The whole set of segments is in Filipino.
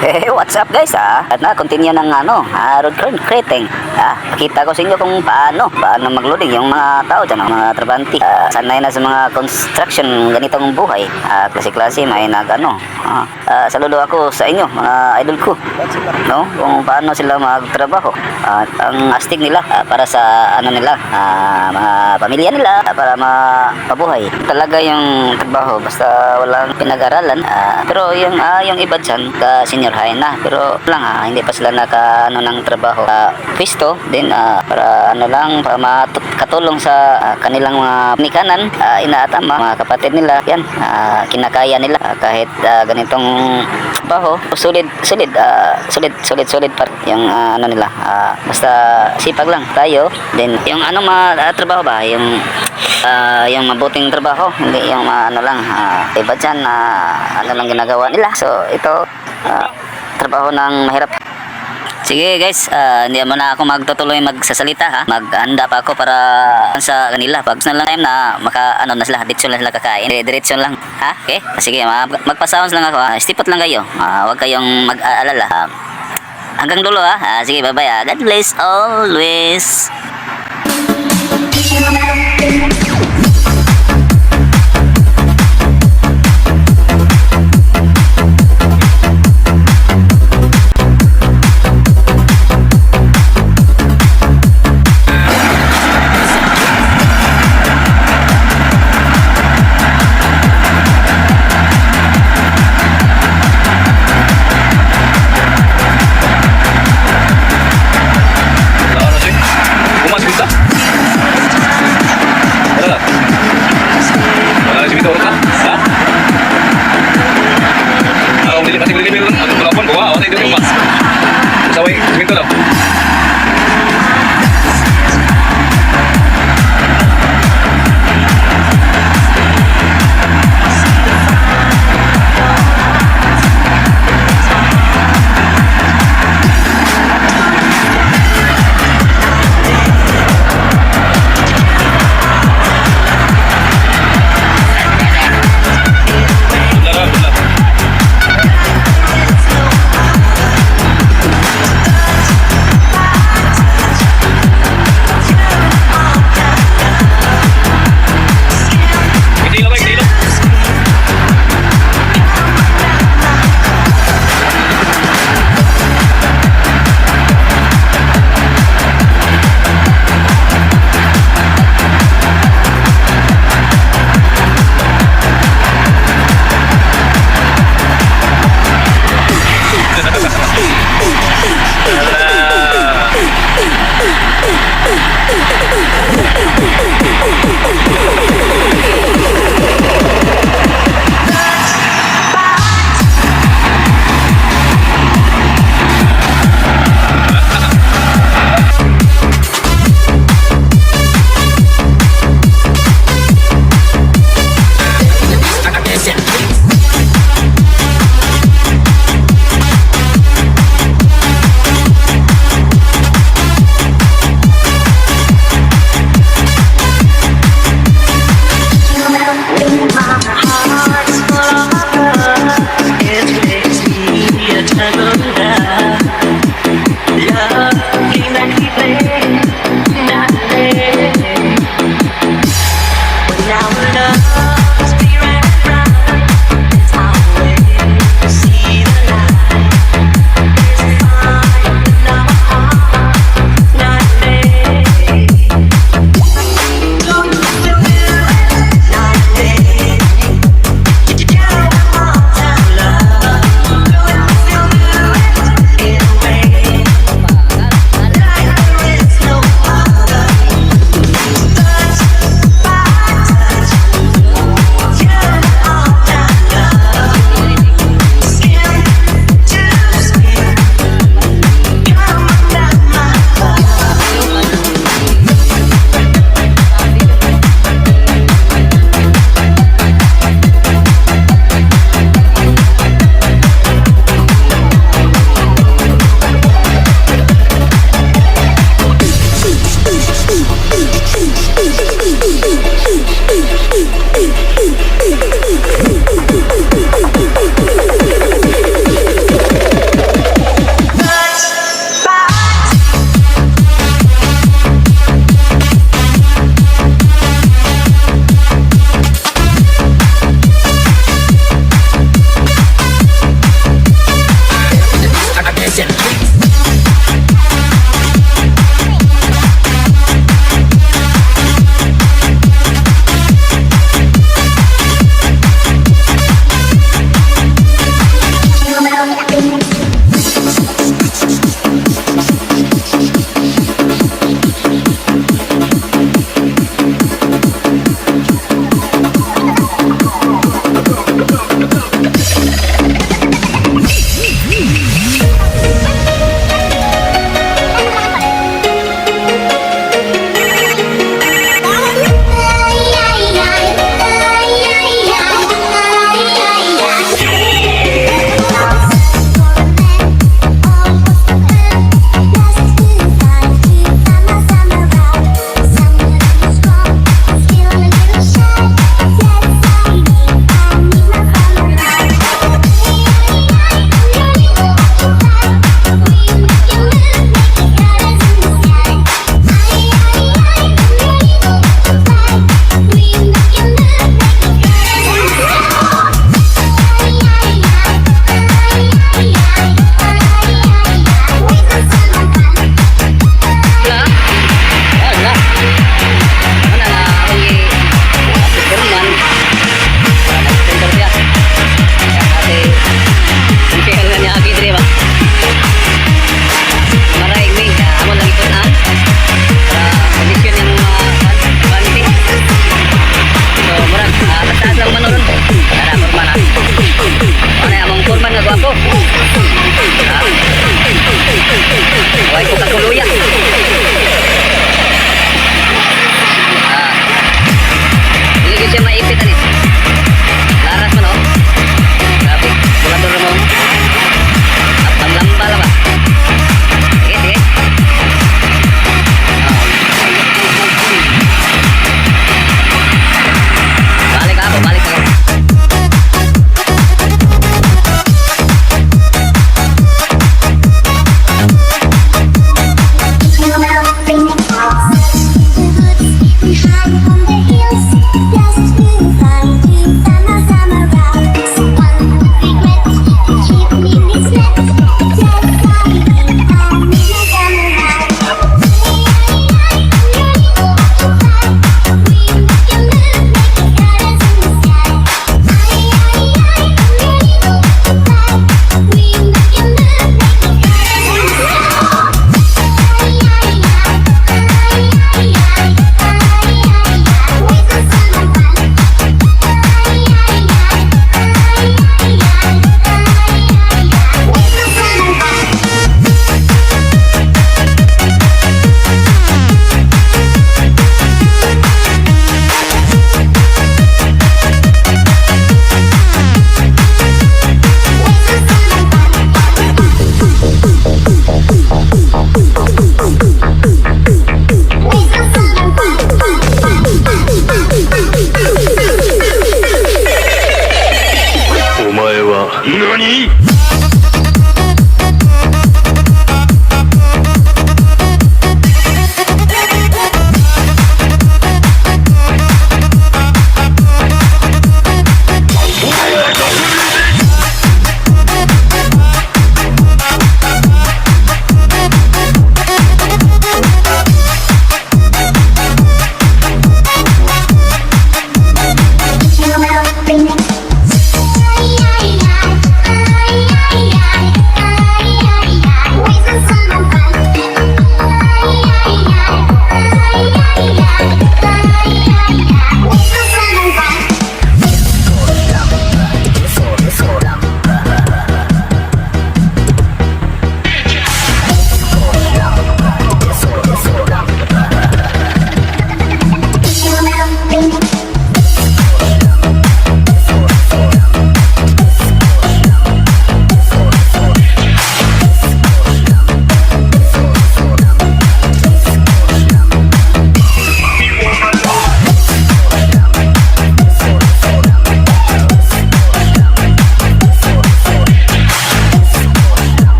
What's up guys At continue ng road creating. Pakita ko sa inyo kung paano magloading yung mga tao dyan, mga trabante. Sanay na sa mga construction ganitong buhay. Klase-klase may saludo ako sa inyo mga idol ko, no? Kung paano sila magtrabaho at ang astig nila para sa nila, mga pamilya nila, para mapabuhay talaga yung trabaho, basta walang pinag-aralan. Pero yung iba dyan ka senior high na, pero lang hindi pa sila naka ng trabaho pwesto din, para para makatulong sa kanilang mga pinikanan, inaatama mga kapatid nila yan, kinakaya nila kahit ganitong trabaho. Solid pa yung nila, basta sipag lang tayo din. Yung mga trabaho ba, yung mabuting trabaho, hindi yung iba dyan lang ginagawa nila. So ito trabaho ng mahirap. Sige guys, hindi mo na ako magtutuloy magsasalita Maghanda pa ako para sa kanila. Pag na lang time na na sila, diretsyon lang sila kakain. Diretsyon lang. Okay? Sige, magpa-sounds lang ako. Stipot lang kayo. Huwag kayong mag-aalala. Hanggang dulo Sige, bye-bye. God bless always.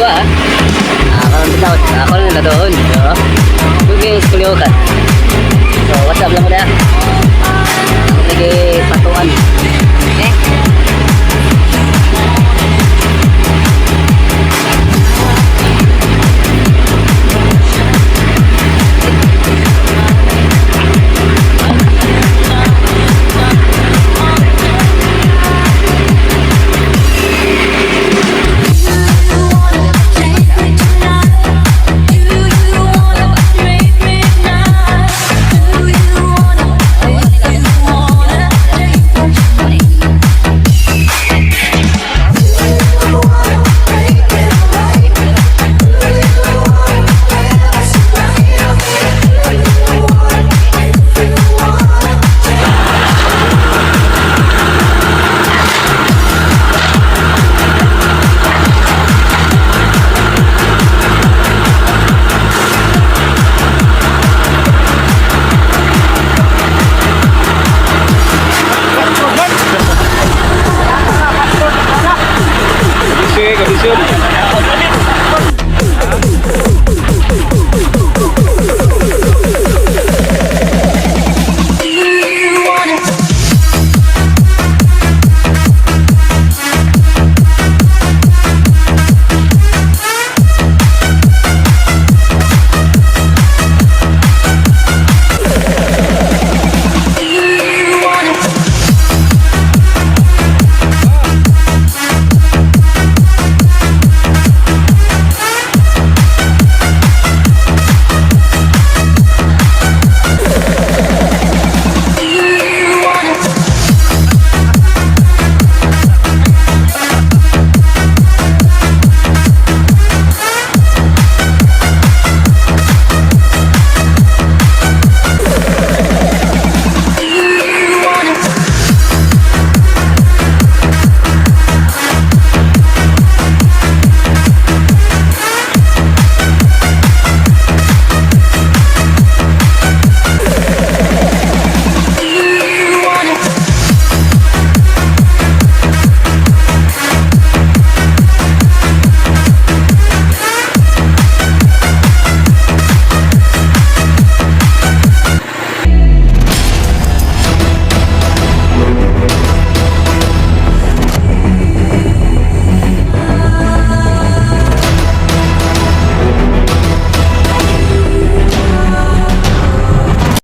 kaliwa ha. Kalau bitaw, ako lang na doon. So, bugis kaliwa ka. So, what's up lang mo na? Ako lagi patuan. Okay? Kabisyon.